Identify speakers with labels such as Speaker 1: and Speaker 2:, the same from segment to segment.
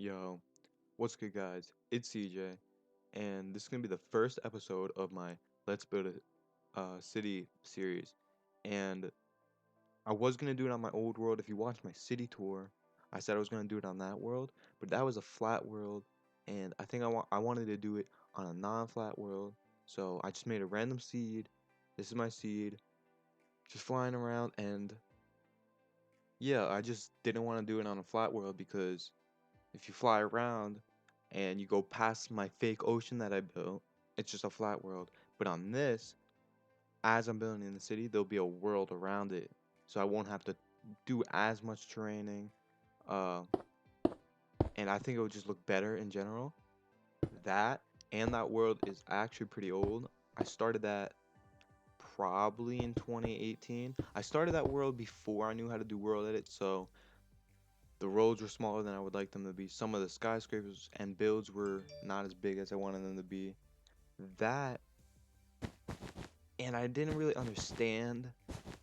Speaker 1: Yo, what's good, guys? It's CJ, and this is gonna be the first episode of my Let's Build a City series. And I was gonna do it on my old world. If you watch my city tour, I said I was gonna do it on that world, but that was a flat world, and I think I wanted to do it on a non-flat world. So I just made a random seed. This is my seed, just flying around, and yeah, I just didn't want to do it on a flat world because if you fly around and you go past my fake ocean that I built, it's just a flat world. But on this, as I'm building in the city, there'll be a world around it. So I won't have to do as much terraining. Uh, and I think it would just look better in general. That and that world is actually pretty old. I started that probably in 2018. I started that world before I knew how to do world edit, so the roads were smaller than I would like them to be. Some of the skyscrapers and builds were not as big as I wanted them to be. That, and I didn't really understand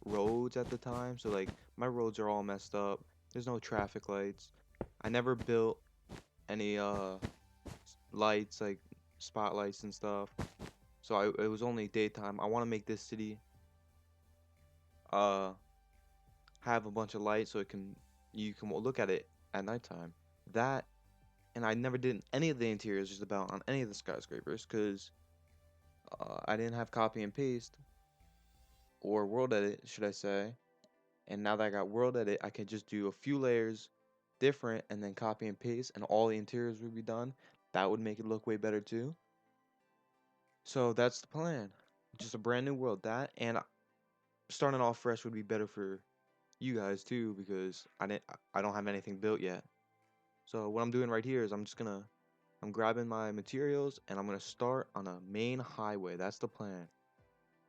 Speaker 1: roads at the time. So, like, my roads are all messed up. There's no traffic lights. I never built any lights, like spotlights and stuff. So, it was only daytime. I want to make this city uh have a bunch of lights so you can look at it at nighttime. That, and I never did any of the interiors just about on any of the skyscrapers because I didn't have copy and paste or world edit, should I say. And now that I got world edit, I can just do a few layers different and then copy and paste, and all the interiors would be done. That would make it look way better too. So that's the plan. Just a brand new world. That and starting off fresh would be better for you guys too because I don't have anything built yet. So what I'm doing right here is I'm grabbing my materials and I'm gonna start on a main highway. That's the plan.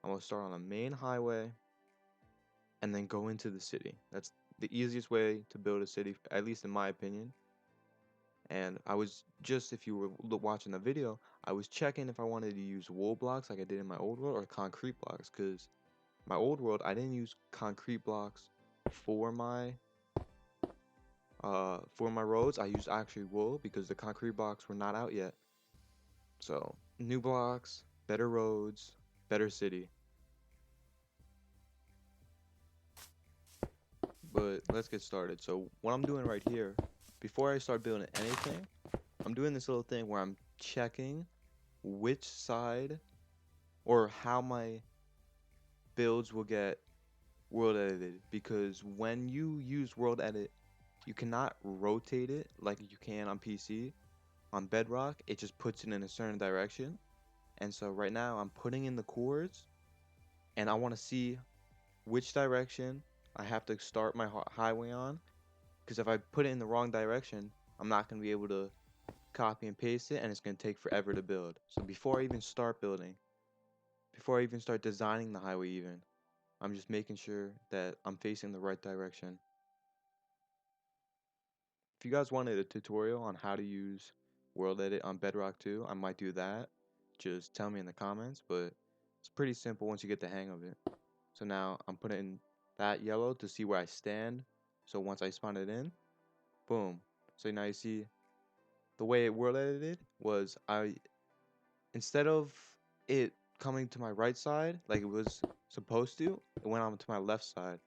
Speaker 1: I'm gonna start on a main highway and then go into the city. That's the easiest way to build a city, at least in my opinion. And I was just, if you were watching the video, I was checking if I wanted to use wool blocks like I did in my old world or concrete blocks, because my old world I didn't use concrete blocks for my roads. I used actually wool because the concrete blocks were not out yet. So new blocks, better roads, better city. But let's get started. So what I'm doing right here, before I start building anything, I'm doing this little thing where I'm checking which side or how my builds will get world edited, because when you use world edit, you cannot rotate it like you can on PC. On Bedrock, it just puts it in a certain direction. And so right now I'm putting in the chords and I want to see which direction I have to start my highway on, because if I put it in the wrong direction, I'm not going to be able to copy and paste it and it's going to take forever to build. So before I even start building, before I even start designing the highway even, I'm just making sure that I'm facing the right direction. If you guys wanted a tutorial on how to use World Edit on Bedrock 2, I might do that. Just tell me in the comments, but it's pretty simple once you get the hang of it. So now I'm putting that yellow to see where I stand. So once I spawn it in, boom. So now you see the way it world edited was instead of it coming to my right side like it was supposed to, it went on to my left side.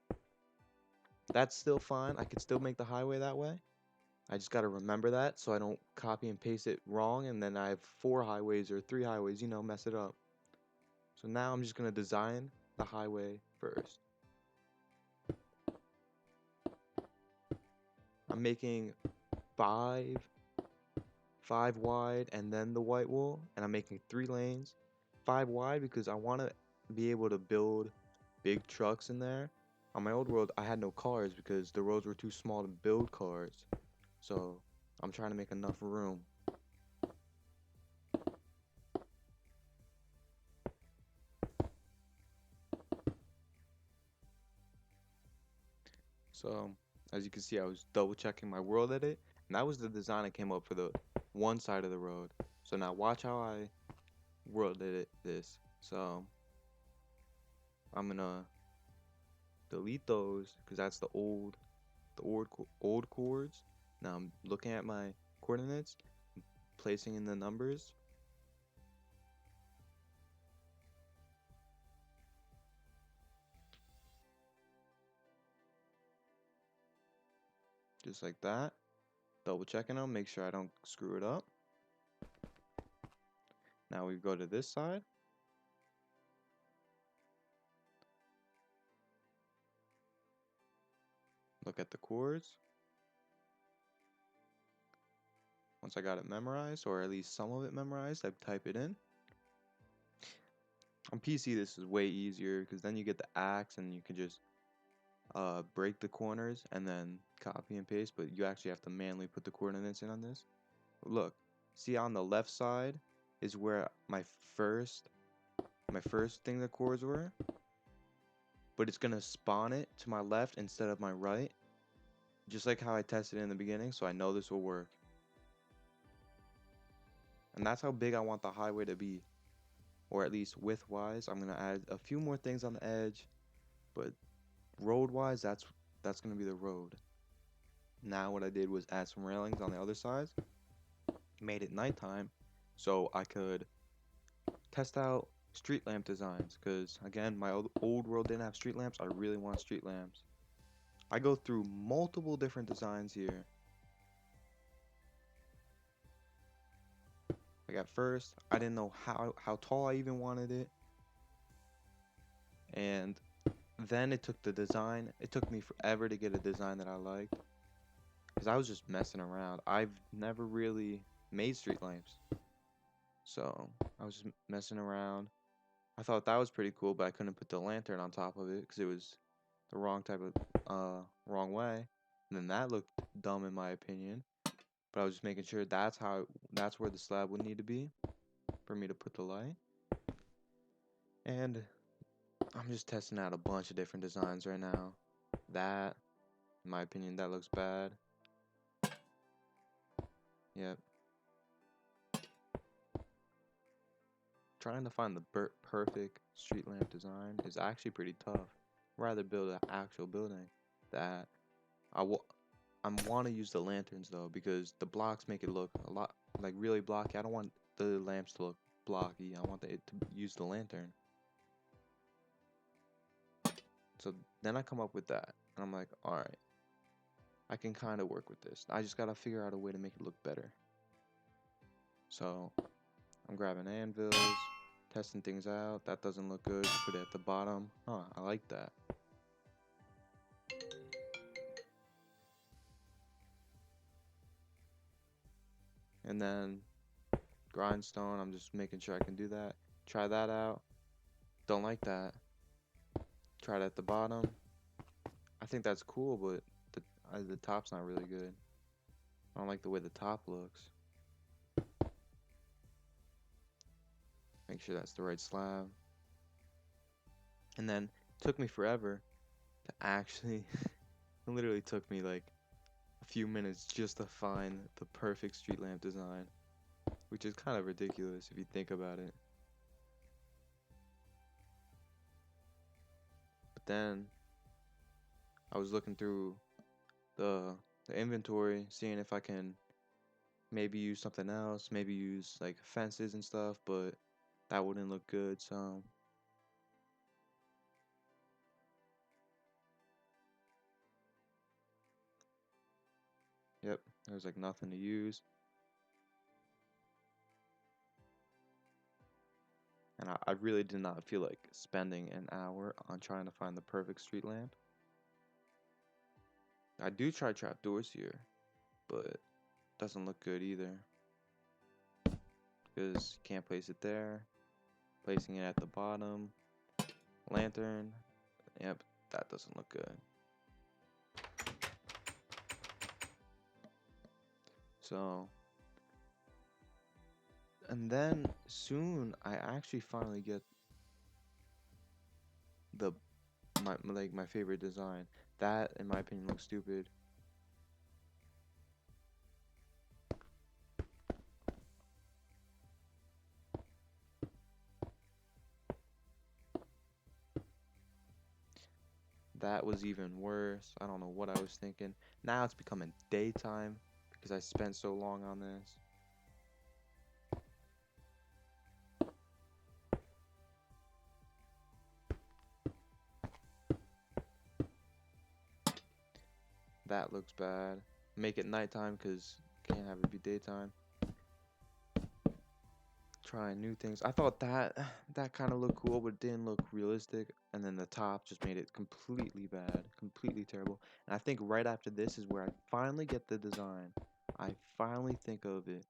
Speaker 1: That's still fine. I can still make the highway that way. I just got to remember that so I don't copy and paste it wrong and then I have 4 highways or 3 highways, mess it up. So now I'm just going to design the highway first. I'm making five, five wide and then the white wool, and I'm making 3 lanes, 5 wide because I want to be able to build big trucks in there. On my old world, I had no cars because the roads were too small to build cars. So I'm trying to make enough room. So as you can see, I was double checking my world edit, and that was the design I came up for the one side of the road. So now watch how I world edit this. So I'm gonna delete those because that's the old chords. Now I'm looking at my coordinates, placing in the numbers. Just like that. Double checking them, make sure I don't screw it up. Now we go to this side. Look at the chords. Once I got it memorized, or at least some of it memorized, I type it in. On PC, this is way easier because then you get the axe and you can just break the corners and then copy and paste, but you actually have to manually put the coordinates in on this. Look, see on the left side is where my first thing the chords were, but it's gonna spawn it to my left instead of my right, just like how I tested it in the beginning, so I know this will work. And that's how big I want the highway to be, or at least width-wise. I'm gonna add a few more things on the edge, but road-wise, that's gonna be the road. Now what I did was add some railings on the other sides, made it nighttime, so I could test out street lamp designs. Because again, my old world didn't have street lamps. I really want street lamps. I go through multiple different designs here. Like at first, I didn't know how tall I even wanted it, and then it took the design. It took me forever to get a design that I liked, because I was just messing around. I've never really made street lamps, so I was just messing around. I thought that was pretty cool, but I couldn't put the lantern on top of it because it was the wrong type of wrong way. And then that looked dumb in my opinion. But I was just making sure that's where the slab would need to be for me to put the light. And I'm just testing out a bunch of different designs right now. That, in my opinion, that looks bad. Yep. Trying to find the perfect street lamp design is actually pretty tough. I'd rather build an actual building that I want to use the lanterns though, because the blocks make it look a lot like really blocky. I don't want the lamps to look blocky. I want it to use the lantern. So then I come up with that, and I'm like, all right, I can kind of work with this. I just gotta figure out a way to make it look better. So I'm grabbing anvils, testing things out. That doesn't look good. Put it at the bottom. Huh, I like that. And then grindstone, I'm just making sure I can do that. Try that out. Don't like that. Try it at the bottom. I think that's cool, but the top's not really good. I don't like the way the top looks. Make sure that's the right slab. And then it took me forever to actually, it literally took me like a few minutes just to find the perfect street lamp design, which is kind of ridiculous if you think about it. But then I was looking through the inventory, seeing if I can maybe use something else, maybe use like fences and stuff, but that wouldn't look good, so yep, there's like nothing to use. And I really did not feel like spending an hour on trying to find the perfect street lamp. I do try trapdoors here, but it doesn't look good either. Because you can't place it there. Placing it at the bottom. Lantern. Yep, that doesn't look good. So, and then soon I actually finally get the my favorite design. That, in my opinion, looks stupid. That was even worse. I don't know what I was thinking. Now it's becoming daytime because I spent so long on this. That looks bad. Make it nighttime because can't have it be daytime. Trying new things. I thought that kind of looked cool, but it didn't look realistic. And then the top just made it completely bad, completely terrible. And I think right after this is where I finally get the design. I finally think of it.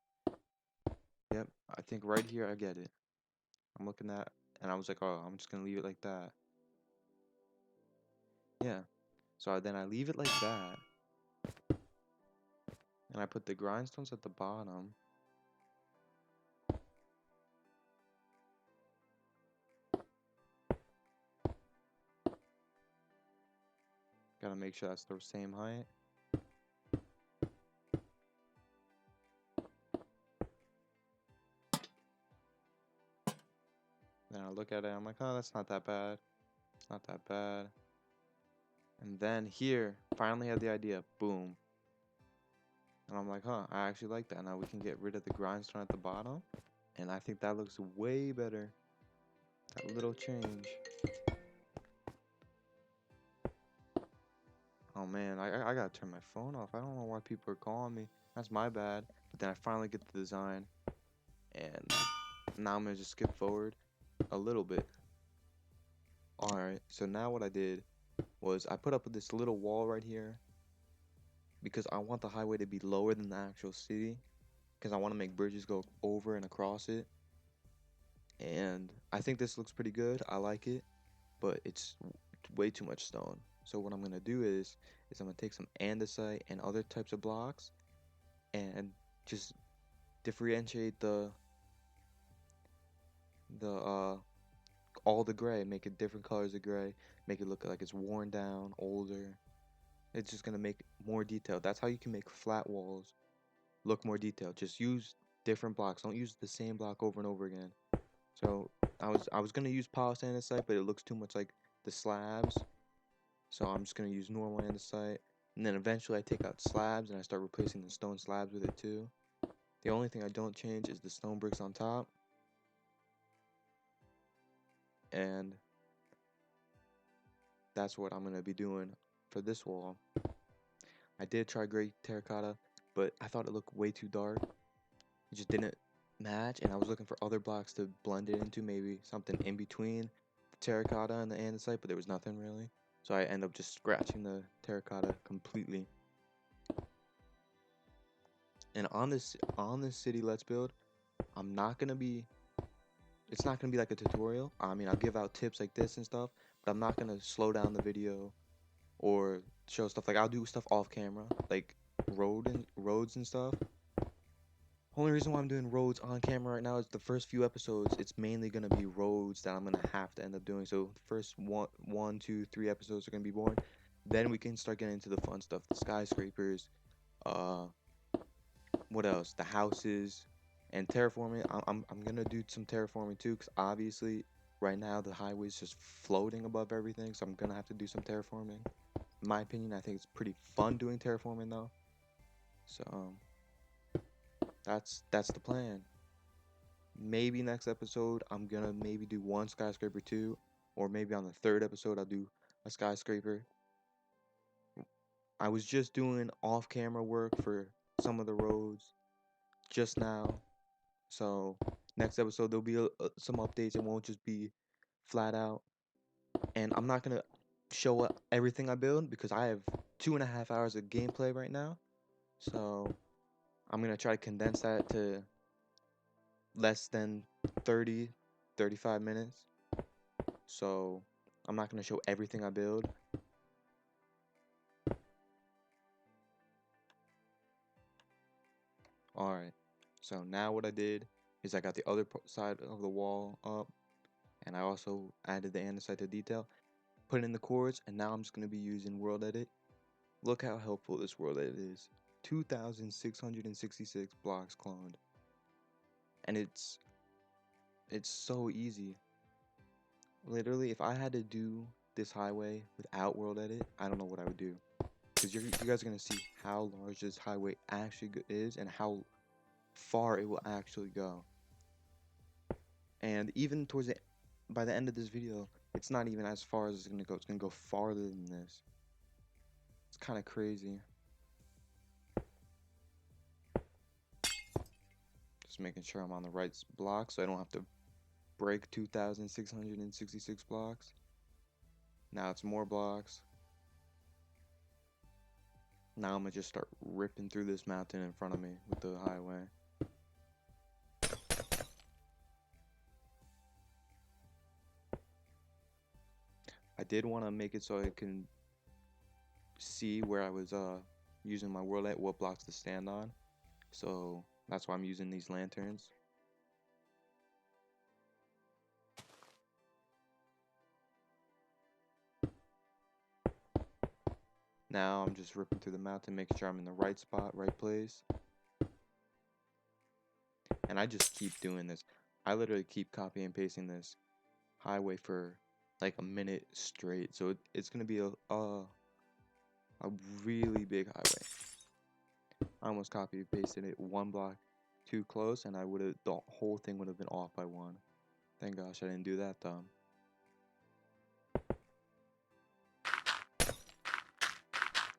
Speaker 1: Yep, I think right here I get it. I'm looking at, and I was like, oh, I'm just gonna leave it like that. Yeah. So then I leave it like that, and I put the grindstones at the bottom. Gotta make sure that's the same height. Then I look at it, I'm like, oh, that's not that bad. It's not that bad. And then here, finally had the idea. Boom. And I'm like, huh, I actually like that. Now we can get rid of the grindstone at the bottom. And I think that looks way better. That little change. Oh man, I gotta turn my phone off. I don't know why people are calling me. That's my bad. But then I finally get the design. And now I'm gonna just skip forward a little bit. Alright, so now what I did was I put up this little wall right here because I want the highway to be lower than the actual city because I want to make bridges go over and across it. And I think this looks pretty good. I like it, but it's way too much stone. So what I'm gonna do is I'm gonna take some andesite and other types of blocks and just differentiate the all the gray, make it different colors of gray, make it look like it's worn down, older. It's just gonna make it more detailed. That's how you can make flat walls look more detailed. Just use different blocks. Don't use the same block over and over again. So I was gonna use polished andesite, but it looks too much like the slabs. So I'm just gonna use normal andesite. And then eventually I take out slabs and I start replacing the stone slabs with it too. The only thing I don't change is the stone bricks on top. And that's what I'm gonna be doing for this wall. I did try gray terracotta, but I thought it looked way too dark. It just didn't match, and I was looking for other blocks to blend it into, maybe something in between the terracotta and the andesite, but there was nothing really. So I end up just scratching the terracotta completely. And on this city let's build, I'm not gonna be it's not gonna be like a tutorial. I mean, I'll give out tips like this and stuff, but I'm not gonna slow down the video or show stuff. Like I'll do stuff off camera, like roads and stuff. Only reason why I'm doing roads on camera right now is the first few episodes, it's mainly gonna be roads that I'm gonna have to end up doing. So the first one, two, 3 episodes are gonna be boring. Then we can start getting into the fun stuff, the skyscrapers, uh, what else? The houses and terraforming. I'm gonna do some terraforming too, because obviously right now the highway is just floating above everything. So I'm gonna have to do some terraforming. In my opinion, I think it's pretty fun doing terraforming though. So that's the plan. Maybe next episode I'm gonna maybe do one skyscraper too, or maybe on the third episode I'll do a skyscraper. I was just doing off-camera work for some of the roads just now, so next episode there'll be some updates. It won't just be flat out, and I'm not gonna show everything I build because I have 2.5 hours of gameplay right now, so I'm gonna try to condense that to less than 35 minutes. So I'm not going to show everything I build. Alright, so now what I did is I got the other side of the wall up, and I also added the andesite to detail, put in the chords, and now I'm just going to be using World Edit. Look how helpful this World Edit is. 2,666 blocks cloned. And it's so easy. Literally, if I had to do this highway without World Edit, I don't know what I would do. because you guys are going to see how large this highway actually is and how far it will actually go. And even by the end of this video, it's not even as far as it's going to go. It's going to go farther than this. It's kind of crazy. Just making sure I'm on the right block so I don't have to break 2,666 blocks. Now it's more blocks. Now I'm going to just start ripping through this mountain in front of me with the highway. I did want to make it so I can see where I was using my world at, what blocks to stand on. So that's why I'm using these lanterns. Now I'm just ripping through the mountain, making sure I'm in the right spot, right place. And I just keep doing this. I literally keep copying and pasting this highway for like a minute straight. So it's gonna be a really big highway. I almost copy and pasted it one block too close, and the whole thing would have been off by one. Thank gosh I didn't do that though.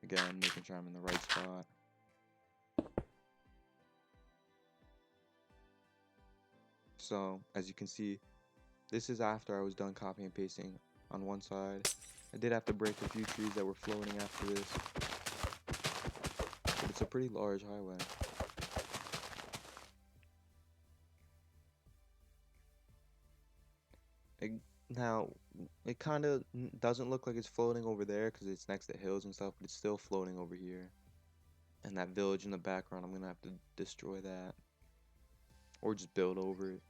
Speaker 1: Again, making sure I'm in the right spot. So, as you can see, this is after I was done copying and pasting on one side. I did have to break a few trees that were floating after this. But it's a pretty large highway. Now, it kind of doesn't look like it's floating over there because it's next to hills and stuff, but it's still floating over here. And that village in the background, I'm going to have to destroy that. Or just build over it.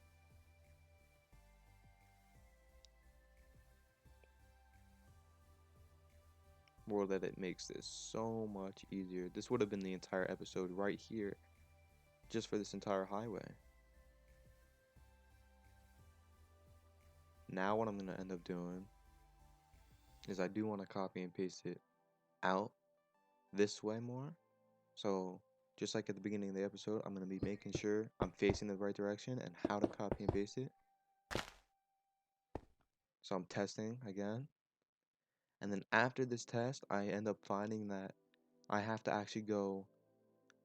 Speaker 1: More that it makes this so much easier. This would have been the entire episode right here, just for this entire highway. Now what I'm going to end up doing is I do want to copy and paste it out this way more. So just like at the beginning of the episode, I'm going to be making sure I'm facing the right direction and how to copy and paste it. So I'm testing again. And then after this test, I end up finding that I have to actually go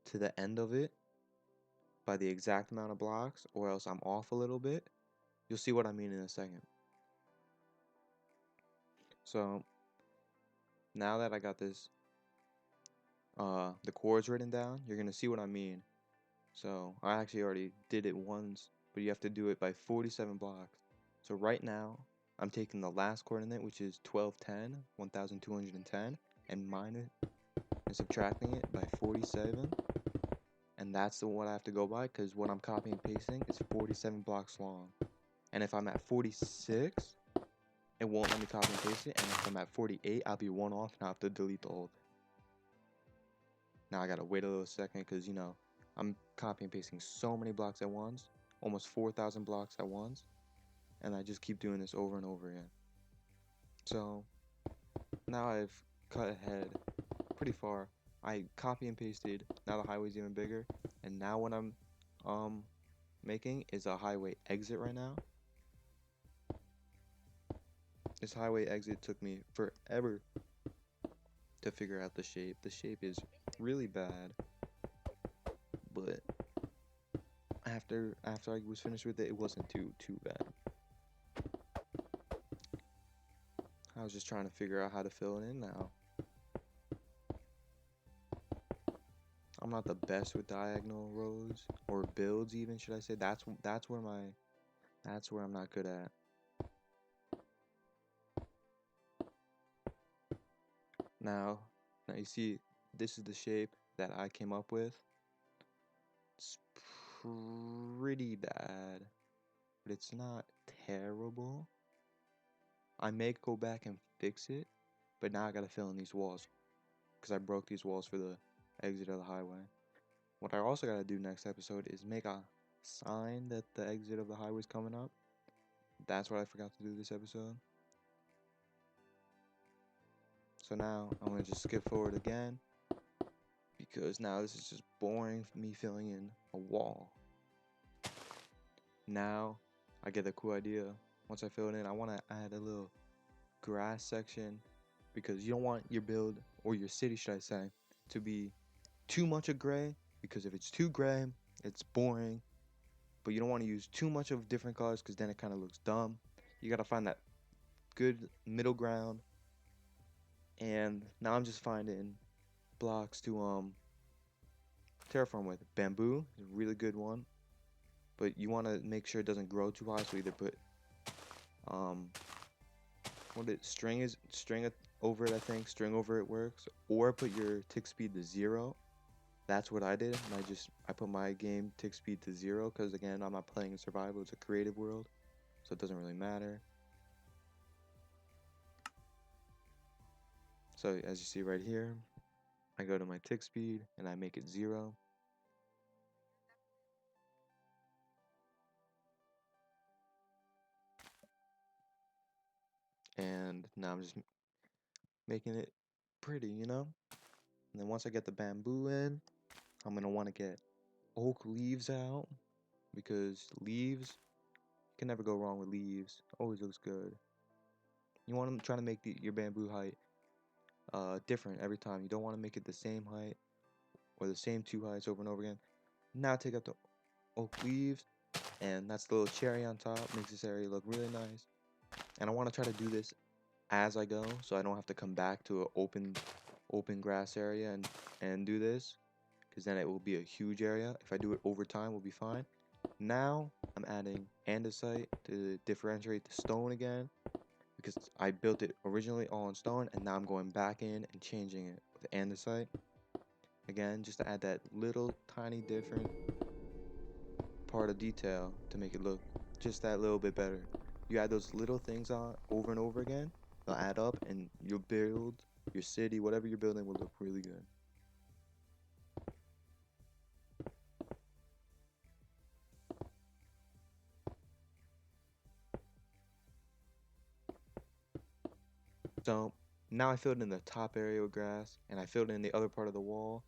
Speaker 1: to the end of it by the exact amount of blocks, or else I'm off a little bit. You'll see what I mean in a second. So now that I got this, the chords written down, you're going to see what I mean. So I actually already did it once, but you have to do it by 47 blocks. So right now, I'm taking the last coordinate, which is 1210, 1210, and minus and subtracting it by 47. And that's the one I have to go by, because what I'm copying and pasting is 47 blocks long. And if I'm at 46, it won't let me copy and paste it. And if I'm at 48, I'll be one off and I'll have to delete the whole thing. Now I gotta wait a little second, because, you know, I'm copy and pasting so many blocks at once, almost 4,000 blocks at once, and I just keep doing this over and over again. So now I've cut ahead pretty far. I copy and pasted, now the highway's even bigger, and now what I'm making is a highway exit right now. This highway exit took me forever to figure out the shape. The shape is really bad, but after I was finished with it, it wasn't too bad. I was just trying to figure out how to fill it in now. I'm not the best with diagonal rows or builds even, should I say. That's where I'm not good at. Now you see, this is the shape that I came up with. It's pretty bad, but it's not terrible. I may go back and fix it, but now I gotta fill in these walls because I broke these walls for the exit of the highway. What I also gotta do next episode is make a sign that the exit of the highway is coming up. That's what I forgot to do this episode. So now I'm gonna just skip forward again because now this is just boring for me filling in a wall. Now I get a cool idea. Once I fill it in, I want to add a little grass section because you don't want your build, or your city should I say, to be too much of gray, because if it's too gray, it's boring. But you don't want to use too much of different colors because then it kind of looks dumb. You got to find that good middle ground. And now I'm just finding blocks to terraform with. Bamboo is a really good one, but you want to make sure it doesn't grow too high, so either put string over it, I think string over it works, or put your tick speed to 0. That's what I did, and I put my game tick speed to 0 because again, I'm not playing in survival, it's a creative world, so it doesn't really matter. So as you see right here, I go to my tick speed and I make it 0. And now I'm just making it pretty, you know? And then once I get the bamboo in, I'm gonna want to get oak leaves out, because leaves, you can never go wrong with leaves. Always looks good. You want to try to make your bamboo height different every time. You don't want to make it the same height or the same 2 heights over and over again. Now take out the oak leaves, and that's the little cherry on top. Makes this area look really nice. And I want to try to do this as I go, so I don't have to come back to an open grass area and do this, because then it will be a huge area. If I do it over time, we'll be fine. Now I'm adding andesite to differentiate the stone again, because I built it originally all in stone, and now I'm going back in and changing it with andesite again, just to add that little tiny different part of detail to make it look just that little bit better. You add those little things on over and over again, they'll add up, and your build, your city, whatever you're building will look really good. So now I filled in the top area with grass, and I filled in the other part of the wall,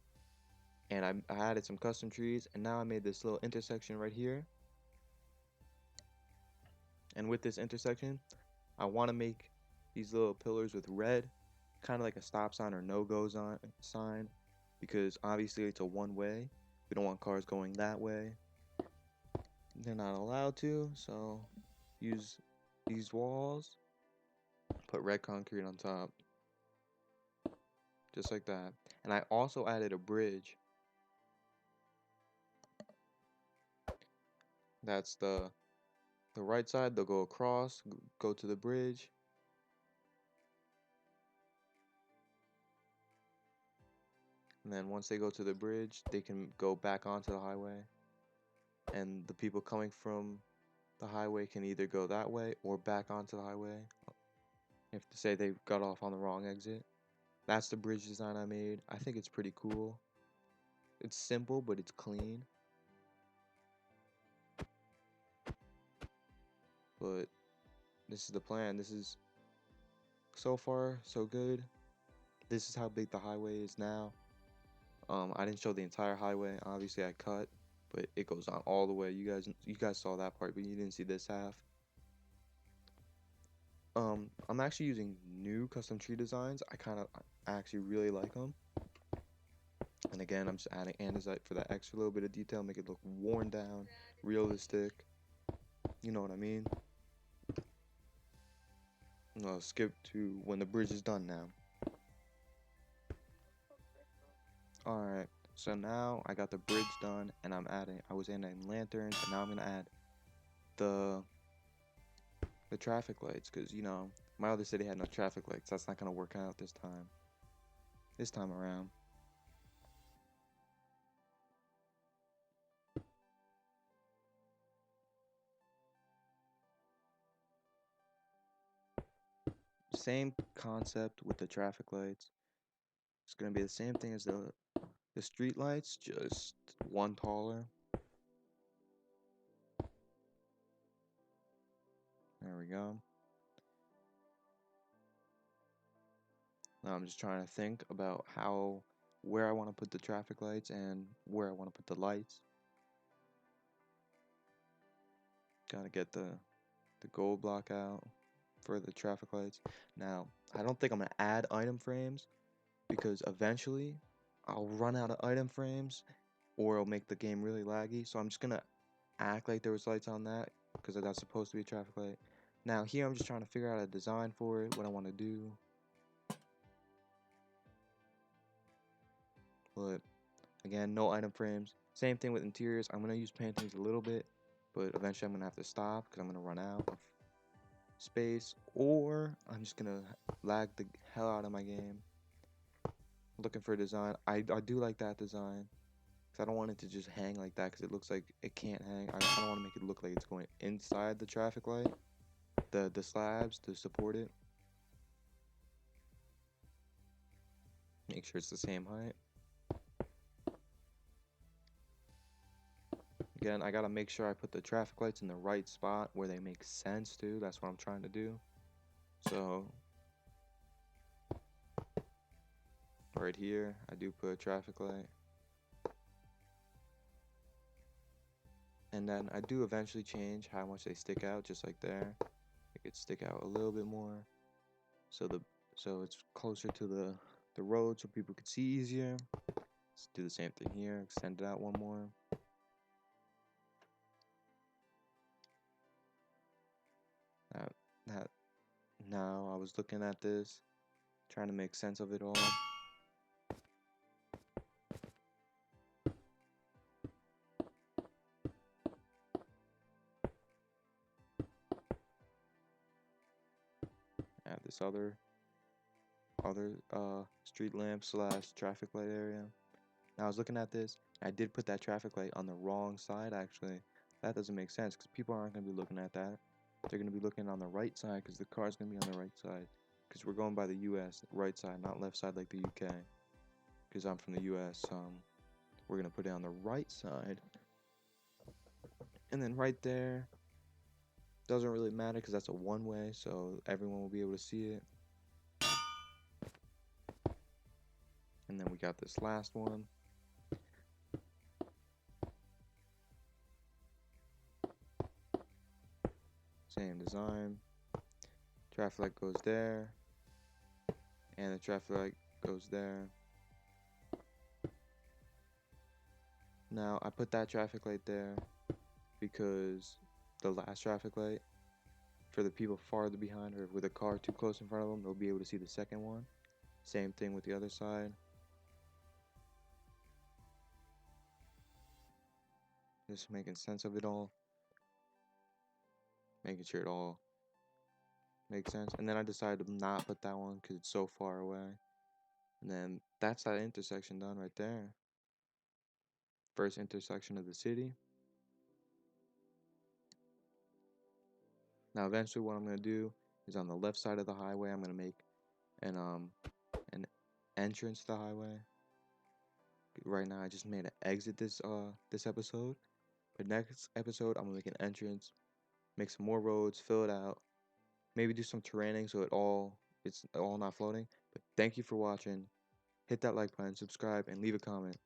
Speaker 1: and I added some custom trees, and now I made this little intersection right here. And with this intersection, I want to make these little pillars with red, kind of like a stop sign or no-go sign, because obviously it's a one-way. We don't want cars going that way. They're not allowed to, so use these walls, put red concrete on top, just like that. And I also added a bridge. That's the right side. They'll go across, go to the bridge. And then once they go to the bridge, they can go back onto the highway. And the people coming from the highway can either go that way or back onto the highway if to say they got off on the wrong exit. That's the bridge design I made. I think it's pretty cool. It's simple, but it's clean. But this is the plan. This is so far so good. This is how big the highway is now. I didn't show the entire highway. Obviously, I cut, but it goes on all the way. You guys saw that part, but you didn't see this half. I'm actually using new custom tree designs. I actually really like them. And again, I'm just adding andesite for that extra little bit of detail, make it look worn down, realistic. You know what I mean? I'll skip to when the bridge is done now. Alright, so now I got the bridge done, and I was adding lanterns, and now I'm gonna add the traffic lights, because you know my other city had no traffic lights. That's not gonna work out this time around. Same concept with the traffic lights. It's gonna be the same thing as the street lights, just one taller. There we go. I'm just trying to think about where I want to put the traffic lights and where I want to put the lights. Gotta get the gold block out for the traffic lights. Now, I don't think I'm gonna add item frames because eventually I'll run out of item frames or it'll make the game really laggy. So I'm just gonna act like there was lights on that because that's supposed to be a traffic light. Now here I'm just trying to figure out a design for it, what I want to do. But again, no item frames. Same thing with interiors. I'm gonna use paintings a little bit, but eventually I'm gonna have to stop because I'm gonna run out of space, or I'm just gonna lag the hell out of my game. Looking for a design. I do like that design because I don't want it to just hang like that because it looks like it can't hang. I don't want to make it look like it's going inside the traffic light, the slabs to support it. Make sure it's the same height. Again, I gotta make sure I put the traffic lights in the right spot where they make sense too. That's what I'm trying to do. So right here, I do put a traffic light. And then I do eventually change how much they stick out, just like there. It could stick out a little bit more. So it's closer to the road so people could see easier. Let's do the same thing here, extend it out one more. That now I was looking at this, trying to make sense of it all. I have this other street lamp slash traffic light area. Now I was looking at this. I did put that traffic light on the wrong side actually. That doesn't make sense because people aren't going to be looking at that. They're going to be looking on the right side because the car's going to be on the right side. Because we're going by the US, right side, not left side like the UK. Because I'm from the US, we're going to put it on the right side. And then right there, doesn't really matter because that's a one-way, so everyone will be able to see it. And then we got this last one. Same design. Traffic light goes there. And the traffic light goes there. Now, I put that traffic light there because the last traffic light, for the people farther behind or with a car too close in front of them, they'll be able to see the second one. Same thing with the other side. Just making sense of it all. Making sure it all makes sense. And then I decided to not put that one because it's so far away. And then that's that intersection done right there. First intersection of the city. Now eventually what I'm going to do is on the left side of the highway I'm going to make an entrance to the highway. Right now I just made an exit this episode. But next episode I'm going to make an entrance, make some more roads, fill it out, maybe do some terraining so it's all not floating. But thank you for watching. Hit that like button, subscribe, and leave a comment.